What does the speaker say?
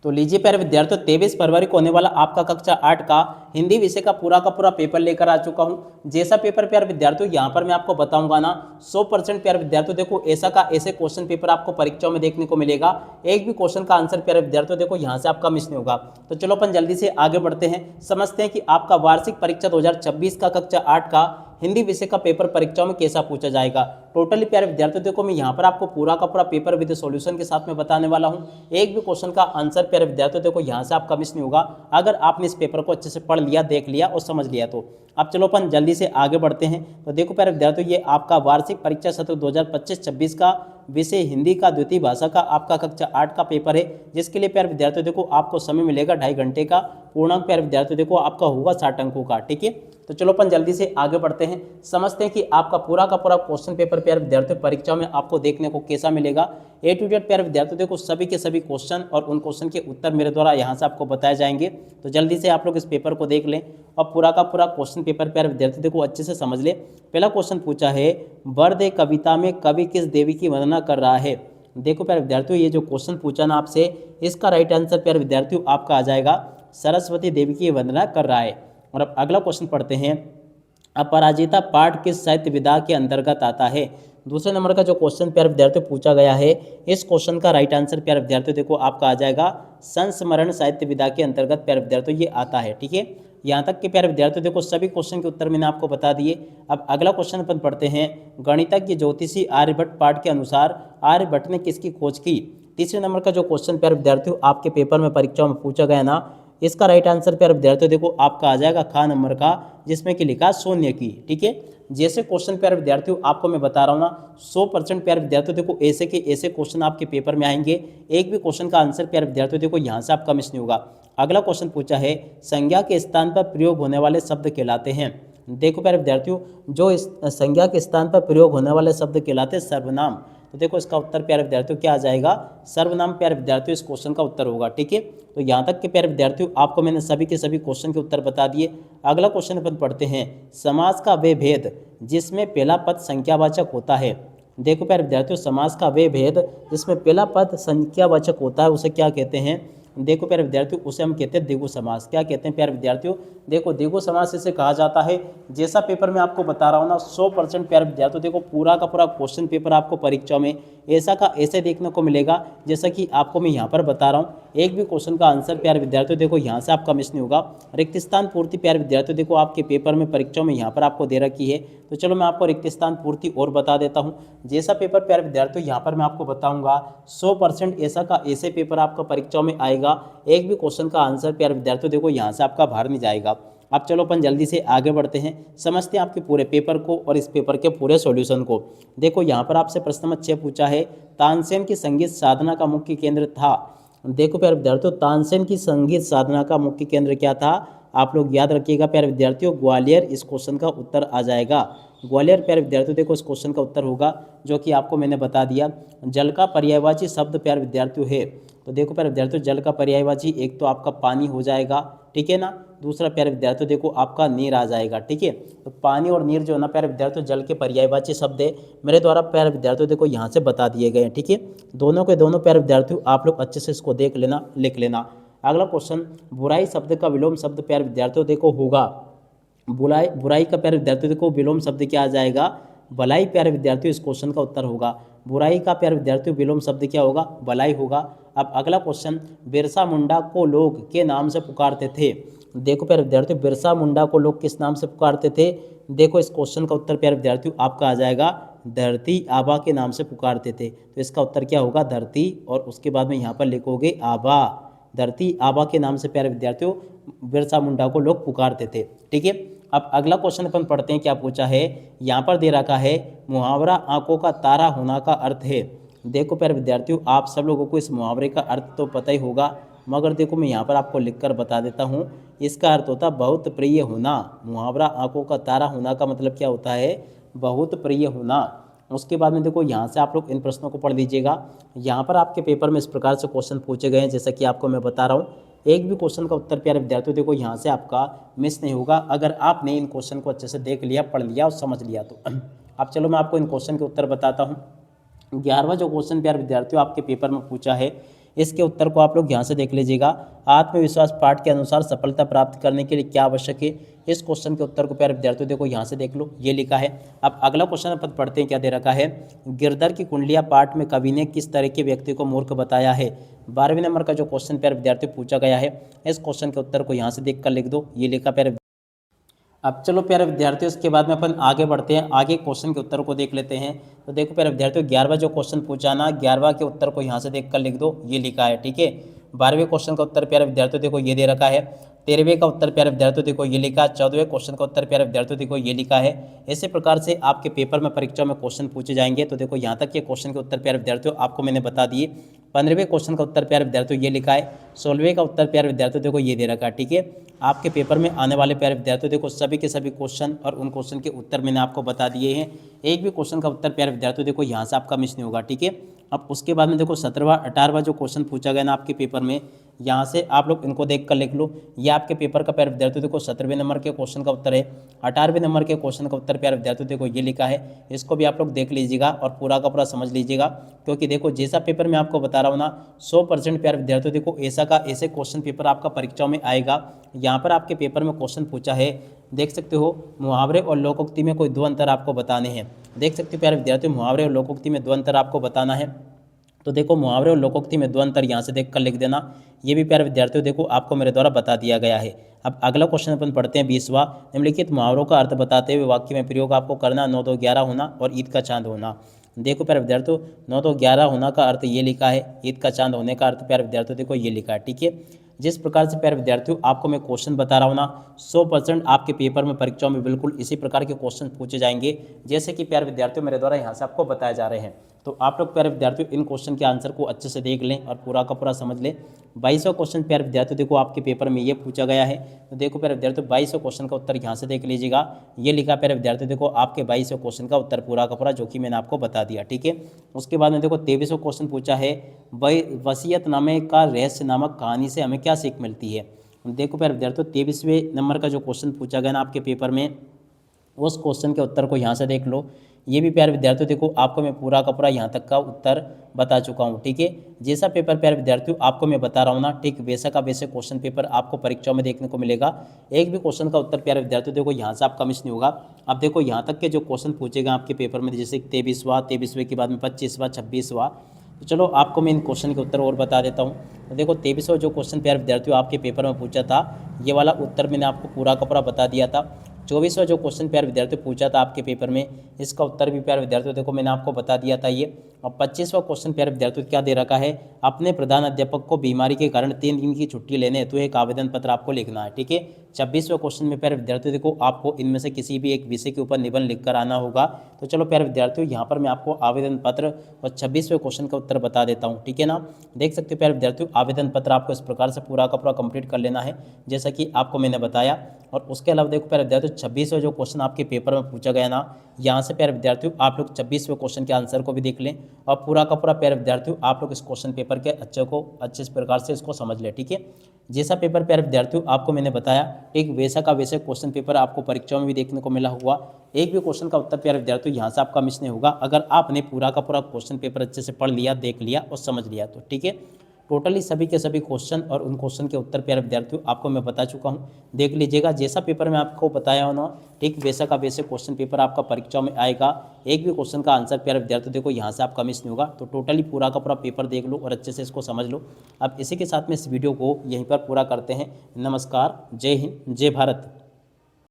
तो लीजिए प्यारे विद्यार्थियों, 23 फरवरी को होने वाला आपका कक्षा 8 का हिंदी विषय का पूरा पेपर लेकर आ चुका हूं। जैसा पेपर प्यारे विद्यार्थियों यहाँ पर मैं आपको बताऊंगा ना, 100% प्यारे विद्यार्थियों देखो ऐसा का ऐसे क्वेश्चन पेपर आपको परीक्षाओं में देखने को मिलेगा। एक भी क्वेश्चन का आंसर प्यारे विद्यार्थियों देखो यहाँ से आपका मिस नहीं होगा। तो चलो अपन जल्दी से आगे बढ़ते हैं, समझते हैं कि आपका वार्षिक परीक्षा 2026 का कक्षा 8 का हिंदी विषय का पेपर परीक्षाओं में कैसा पूछा जाएगा। टोटली प्यारे विद्यार्थियों देखो मैं यहाँ पर आपको पूरा का पूरा पेपर विद सॉल्यूशन के साथ में बताने वाला हूँ। एक भी क्वेश्चन का आंसर प्यारे विद्यार्थियों देखो यहाँ से आपका मिस नहीं होगा, अगर आपने इस पेपर को अच्छे से पढ़ लिया, देख लिया और समझ लिया तो। अब चलो अपन जल्दी से आगे बढ़ते हैं। तो देखो प्यारे विद्यार्थियों, ये आपका वार्षिक परीक्षा सत्र 2025-26 का विषय हिंदी का द्वितीय भाषा का आपका कक्षा 8 का पेपर है, जिसके लिए प्यारे विद्यार्थियों देखो आपको समय मिलेगा 2.5 घंटे का। पूर्णांक प्यारे विद्यार्थियों देखो आपका होगा 60 अंकों का। ठीक है, तो चलो अपन जल्दी से आगे बढ़ते हैं, समझते हैं कि आपका पूरा का पूरा क्वेश्चन पेपर प्यारे विद्यार्थियों परीक्षा में आपको देखने को कैसा मिलेगा। ए टू जेड प्यारे विद्यार्थियों देखो सभी के सभी क्वेश्चन और उन क्वेश्चन के उत्तर मेरे द्वारा यहाँ से आपको बताए जाएंगे। तो जल्दी से आप लोग इस पेपर को देख लें और पूरा का पूरा क्वेश्चन पेपर प्यारे विद्यार्थियों देखो अच्छे से समझ ले। पहला क्वेश्चन पूछा है, वर्दे कविता में कवि किस देवी की वंदना कर रहा है। देखो प्यारे विद्यार्थियों, ये जो क्वेश्चन पूछा ना आपसे, इसका राइट आंसर प्यारे विद्यार्थियों आपका आ जाएगा सरस्वती देवी की वंदना कर रहा है। और अब अगला क्वेश्चन पढ़ते हैं, अपराजिता पाठ किस साहित्य विधा के अंतर्गत आता है। दूसरे नंबर का जो क्वेश्चन प्यारे विद्यार्थियों पूछा गया है, इस क्वेश्चन का राइट आंसर प्यारे विद्यार्थियों देखो आपका आ जाएगा संस्मरण साहित्य विधा के अंतर्गत प्यारे विद्यार्थियों ये आता है। ठीक है, यहाँ तक के प्यारे विद्यार्थियों देखो सभी क्वेश्चन के उत्तर मैंने आपको बता दिए। अब अगला क्वेश्चन अपन पढ़ते हैं, गणितज्ञ ज्योतिषी आर्यभट्ट पाठ के अनुसार आर्यभट्ट ने किसकी खोज की। तीसरे नंबर का जो क्वेश्चन प्यारे विद्यार्थियों आपके पेपर में परीक्षाओं में पूछा गया ना, इसका राइट आंसर प्यारे विद्यार्थियों देखो आपका आ जाएगा ख नंबर का, जिसमें कि लिखा शून्य की। ठीक है, जैसे क्वेश्चन प्यारे विद्यार्थियों आपको मैं बता रहा हूँ ना, 100% प्यारे विद्यार्थियों देखो ऐसे के ऐसे क्वेश्चन आपके पेपर में आएंगे। एक भी क्वेश्चन का आंसर प्यारे विद्यार्थियों देखो यहाँ से आपका मिस नहीं होगा। अगला क्वेश्चन पूछा है, संज्ञा के स्थान पर प्रयोग होने वाले शब्द कहलाते हैं। देखो प्यारे विद्यार्थियों, जो इस संज्ञा के स्थान पर प्रयोग होने वाले शब्द कहलाते हैं सर्वनाम। तो देखो इसका उत्तर प्यारे विद्यार्थियों क्या आ जाएगा, सर्वनाम प्यारे विद्यार्थियों इस क्वेश्चन का उत्तर होगा। ठीक है, तो यहाँ तक के प्यारे विद्यार्थियों आपको मैंने सभी के सभी क्वेश्चन के उत्तर बता दिए। अगला क्वेश्चन अपन पढ़ते हैं, समास का वे भेद जिसमें पहला पद संख्यावाचक होता है। देखो प्यारे विद्यार्थियों, समास का वे भेद जिसमें पहला पद संख्यावाचक होता है उसे क्या कहते हैं। देखो प्यारे विद्यार्थियों, उसे हम कहते हैं द्विगु समास। क्या कहते हैं प्यारे विद्यार्थियों, देखो द्विगु समास इसे कहा जाता है। जैसा पेपर में आपको बता रहा हूँ ना, 100% प्यारे विद्यार्थियों देखो पूरा का पूरा क्वेश्चन पेपर आपको परीक्षा में ऐसा का ऐसे देखने को मिलेगा जैसा कि आपको मैं यहाँ पर बता रहा हूँ। एक भी क्वेश्चन का आंसर प्यारे विद्यार्थियों देखो यहाँ से आपका मिस नहीं होगा। रिक्त स्थान पूर्ति प्यारे विद्यार्थियों देखो आपके पेपर में परीक्षाओं में यहाँ पर आपको दे रखी है। तो चलो मैं आपको रिक्त स्थान पूर्ति और बता देता हूँ। जैसा पेपर प्यारे विद्यार्थियों यहाँ पर मैं आपको बताऊँगा, 100% ऐसा का ऐसे पेपर आपका परीक्षाओं में आएगा। एक भी क्वेश्चन का आंसर प्यारे विद्यार्थियों देखो यहाँ से आपका बाहर नहीं जाएगा। अब चलो अपन जल्दी से आगे बढ़ते हैं, समझते हैं आपके पूरे पेपर को और इस पेपर के पूरे सॉल्यूशन को। देखो यहाँ पर आपसे प्रश्न नंबर 6 पूछा है, तानसेन की संगीत साधना का मुख्य केंद्र था। देखो प्यारे विद्यार्थियों, तानसेन की संगीत साधना का मुख्य केंद्र क्या था, आप लोग याद रखिएगा प्यारे विद्यार्थियों, ग्वालियर इस क्वेश्चन का उत्तर आ जाएगा। ग्वालियर प्यारे विद्यार्थियों देखो इस क्वेश्चन का उत्तर होगा, जो कि आपको मैंने बता दिया। जल का पर्यायवाची शब्द प्यारे विद्यार्थियों है। तो देखो प्यारे विद्यार्थियों, जल का पर्यायवाची एक तो आपका पानी हो जाएगा, ठीक है ना। दूसरा प्यारे विद्यार्थियों देखो आपका नीर आ जाएगा। ठीक है, तो पानी और नीर जो है ना प्यारे विद्यार्थियों जल के पर्यायवाची शब्द है, मेरे द्वारा प्यारे विद्यार्थियों देखो यहाँ से बता दिए गए हैं। ठीक है, दोनों के दोनों प्यारे विद्यार्थियों आप लोग अच्छे से इसको देख लेना, लिख लेना। अगला क्वेश्चन, बुराई शब्द का विलोम शब्द प्यारे विद्यार्थियों देखो होगा, बुराई बुराई का प्यारे विद्यार्थियों देखो विलोम शब्द क्या आ जाएगा, भलाई प्यारे विद्यार्थियों इस क्वेश्चन का उत्तर होगा। बुराई का प्यारे विद्यार्थियों विलोम शब्द क्या होगा, भलाई होगा। अब अगला क्वेश्चन, बिरसा मुंडा को लोग के नाम से पुकारते थे। देखो प्यारे विद्यार्थियों, बिरसा मुंडा को लोग किस नाम से पुकारते थे। देखो इस क्वेश्चन का उत्तर प्यारे विद्यार्थियों आपका आ जाएगा, धरती आबा के नाम से पुकारते थे। तो इसका उत्तर क्या होगा, धरती, और उसके बाद में यहाँ पर लिखोगे आबा। धरती आबा के नाम से प्यारे विद्यार्थियों बिरसा मुंडा को लोग पुकारते थे। ठीक है, अब अगला क्वेश्चन अपन पढ़ते हैं, क्या पूछा है, यहाँ पर दे रखा है, मुहावरा आंखों का तारा होना का अर्थ है। देखो प्यारे विद्यार्थियों, आप सब लोगों को इस मुहावरे का अर्थ तो पता ही होगा, मगर देखो मैं यहाँ पर आपको लिखकर बता देता हूँ। इसका अर्थ होता बहुत प्रिय होना। मुहावरा आंखों का तारा होना का मतलब क्या होता है, बहुत प्रिय होना। उसके बाद में देखो यहाँ से आप लोग इन प्रश्नों को पढ़ लीजिएगा। यहाँ पर आपके पेपर में इस प्रकार से क्वेश्चन पूछे गए हैं, जैसा कि आपको मैं बता रहा हूँ। एक भी क्वेश्चन का उत्तर प्यारे विद्यार्थियों देखो यहाँ से आपका मिस नहीं होगा, अगर आपने इन क्वेश्चन को अच्छे से देख लिया, पढ़ लिया और समझ लिया तो। अब चलो मैं आपको इन क्वेश्चन के उत्तर बताता हूँ। 11वां जो क्वेश्चन प्यारे विद्यार्थियों आपके पेपर में पूछा है, इसके उत्तर को आप लोग यहाँ से देख लीजिएगा। आत्मविश्वास पाठ के अनुसार सफलता प्राप्त करने के लिए क्या आवश्यक है, इस क्वेश्चन के उत्तर को प्यारे विद्यार्थियों देखो यहाँ से देख लो, ये लिखा है। अब अगला क्वेश्चन अपन पढ़ते हैं, क्या दे रखा है। गिरधर की कुंडलियाँ पाठ में कवि ने किस तरह के व्यक्ति को मूर्ख बताया है। 12वें नंबर का जो क्वेश्चन प्यारे विद्यार्थियों पूछा गया है, इस क्वेश्चन के उत्तर को यहाँ से देख कर लिख दो, ये लिखा प्यारे। अब चलो प्यारे विद्यार्थियों, इसके बाद में अपन आगे बढ़ते हैं, आगे क्वेश्चन के उत्तर को देख लेते हैं। तो देखो प्यारे विद्यार्थियों, 11वां जो क्वेश्चन पूछा ना, 11वां के उत्तर को यहाँ से देख कर लिख दो, ये लिखा है, ठीक है। 12वें क्वेश्चन का उत्तर प्यारे विद्यार्थियों देखो ये दे रखा है। 13वें का उत्तर प्यारे विद्यार्थियों देखो ये लिखा है। 14वें क्वेश्चन का उत्तर प्यारे विद्यार्थियों देखो ये लिखा है। इसी प्रकार से आपके पेपर में परीक्षा में क्वेश्चन पूछे जाएंगे। तो देखो यहाँ तक के क्वेश्चन के उत्तर प्यारे विद्यार्थियों आपको मैंने बता दिए। 15वें क्वेश्चन का उत्तर प्यारे विद्यार्थियों ये लिखा है। 16वें का उत्तर प्यारे विद्यार्थियों देखो ये दे रखा है, ठीक है। आपके पेपर में आने वाले प्यारे विद्यार्थियों देखो सभी के सभी क्वेश्चन और उन क्वेश्चन के उत्तर मैंने आपको बता दिए हैं। एक भी क्वेश्चन का उत्तर प्यारे विद्यार्थियों देखो यहाँ से आपका मिस नहीं होगा, ठीक है। अब उसके बाद में देखो 17वां 18वां जो क्वेश्चन पूछा गया ना आपके पेपर में, यहाँ से आप लोग इनको देख कर लिख लो। ये आपके पेपर का प्यारे विद्यार्थियों देखो 17वें नंबर के क्वेश्चन का उत्तर है। 18वें नंबर के क्वेश्चन का उत्तर प्यारे विद्यार्थियों देखो ये लिखा है। इसको भी आप लोग देख लीजिएगा और पूरा का पूरा समझ लीजिएगा, क्योंकि देखो जैसा पेपर मैं आपको बता रहा हूँ ना, 100% प्यारे विद्यार्थियों देखो ऐसा का ऐसे क्वेश्चन पेपर आपका परीक्षाओं में आएगा। यहाँ पर आपके पेपर में क्वेश्चन पूछा है, देख सकते हो, मुहावरे और लोकोक्ति में कोई दो अंतर आपको बताने हैं। देख सकते हो प्यारे विद्यार्थियों, मुहावरे और लोकोक्ति में दो अंतर आपको बताना है। तो देखो मुहावरे और लोकोक्ति में दो अंतर यहाँ से देख कर लिख देना। ये भी प्यारे विद्यार्थियों देखो आपको मेरे द्वारा बता दिया गया है। अब अगला क्वेश्चन अपन पढ़ते हैं 20वां। निम्नलिखित मुहावरों का अर्थ बताते हुए वाक्य में प्रयोग आपको करना 9 2 11 होना और ईद का चांद होना। देखो प्यारे विद्यार्थियों, 9 2 11 होना का अर्थ ये लिखा है, ईद का चांद होने का अर्थ प्यारे विद्यार्थियों देखो ये लिखा है, ठीक है। जिस प्रकार से प्यारे विद्यार्थियों आपको मैं क्वेश्चन बता रहा हूँ ना, 100% आपके पेपर में परीक्षाओं में बिल्कुल इसी प्रकार के क्वेश्चन पूछे जाएंगे, जैसे कि प्यारे विद्यार्थियों मेरे द्वारा यहाँ से आपको बताए जा रहे हैं। तो आप लोग प्यारे विद्यार्थियों इन क्वेश्चन के आंसर को अच्छे से देख लें और पूरा का पूरा समझ लें। 22वां क्वेश्चन प्यारे विद्यार्थियों देखो आपके पेपर में ये पूछा गया है। तो देखो प्यारे विद्यार्थियों 22वें क्वेश्चन का उत्तर यहाँ से देख लीजिएगा, ये लिखा प्यारे विद्यार्थियों देखो आपके 22वें क्वेश्चन का उत्तर पूरा का पूरा, जो कि मैंने आपको बता दिया, ठीक है। उसके बाद में देखो 23वां क्वेश्चन पूछा है, वसीयतनामे का रहस्य नामक कहानी से हमें क्या सीख मिलती है। देखो प्यारे विद्यार्थियों 23वें नंबर का जो क्वेश्चन पूछा गया ना आपके पेपर में, उस क्वेश्चन के उत्तर को यहाँ से देख लो। ये भी प्यारे विद्यार्थियों देखो आपको मैं पूरा का पूरा यहाँ तक का उत्तर बता चुका हूँ, ठीक है। जैसा पेपर प्यारे विद्यार्थियों आपको मैं बता रहा हूँ ना, ठीक वैसा का वैसे क्वेश्चन पेपर आपको परीक्षाओं में देखने को मिलेगा। एक भी क्वेश्चन का उत्तर प्यारे विद्यार्थियों देखो यहाँ से आपका मिस नहीं होगा। अब देखो यहाँ तक के जो क्वेश्चन पूछेगा आपके पेपर में, जैसे 23वें के बाद में 25वां 26वां, तो चलो आपको मैं इन क्वेश्चन के उत्तर और बता देता हूँ। तो देखो 23वां जो क्वेश्चन प्यारे विद्यार्थियों आपके पेपर में पूछा था, ये वाला उत्तर मैंने आपको पूरा का पूरा बता दिया था। 24वां जो क्वेश्चन प्यारे विद्यार्थियों पूछा था आपके पेपर में, इसका उत्तर भी प्यारे विद्यार्थियों देखो मैंने आपको बता दिया था ये। और 25वां क्वेश्चन प्यारे विद्यार्थियों क्या दे रखा है, अपने प्रधान अध्यापक को बीमारी के कारण 3 दिन की छुट्टी लेने हेतु एक आवेदन पत्र आपको लिखना है, ठीक है। 26वें क्वेश्चन में प्यारे विद्यार्थियों देखो आपको इनमें से किसी भी एक विषय के ऊपर निबंध लिखकर आना होगा। तो चलो प्यारे विद्यार्थियों यहाँ पर मैं आपको आवेदन पत्र और 26वें क्वेश्चन का उत्तर बता देता हूँ, ठीक है ना। देख सकते हो प्यारे विद्यार्थियों आवेदन पत्र आपको इस प्रकार से पूरा का पूरा कंप्लीट कर लेना है, जैसा कि आपको मैंने बताया। और उसके अलावा देखो प्यारे विद्यार्थियों 26वां जो क्वेश्चन आपके पेपर में पूछा गया ना, यहाँ से प्यारे विद्यार्थियों आप लोग 26वें क्वेश्चन के आंसर को भी देख लें और पूरा का पूरा प्यारे विद्यार्थियों आप लोग इस क्वेश्चन पेपर के अच्छे प्रकार से इसको समझ लें, ठीक है। जैसा पेपर प्यारे विद्यार्थियों आपको मैंने बताया, ठीक वैसा का वैसे क्वेश्चन पेपर आपको परीक्षाओं में भी देखने को मिला हुआ। एक भी क्वेश्चन का उत्तर प्यारे विद्यार्थियों यहाँ से आपका मिस नहीं होगा, अगर आपने पूरा का पूरा क्वेश्चन पेपर अच्छे से पढ़ लिया, देख लिया और समझ लिया तो, ठीक है। टोटली सभी के सभी क्वेश्चन और उन क्वेश्चन के उत्तर प्यारे विद्यार्थियों आपको मैं बता चुका हूं, देख लीजिएगा। जैसा पेपर में आपको बताया हो ना, ठीक वैसा का वैसे क्वेश्चन पेपर आपका परीक्षाओं में आएगा। एक भी क्वेश्चन का आंसर प्यारे विद्यार्थियों देखो यहाँ से आपका मिस नहीं होगा। तो टोटली पूरा का पूरा पेपर देख लो और अच्छे से इसको समझ लो। अब इसी के साथ में इस वीडियो को यहीं पर पूरा करते हैं। नमस्कार, जय हिंद, जय भारत।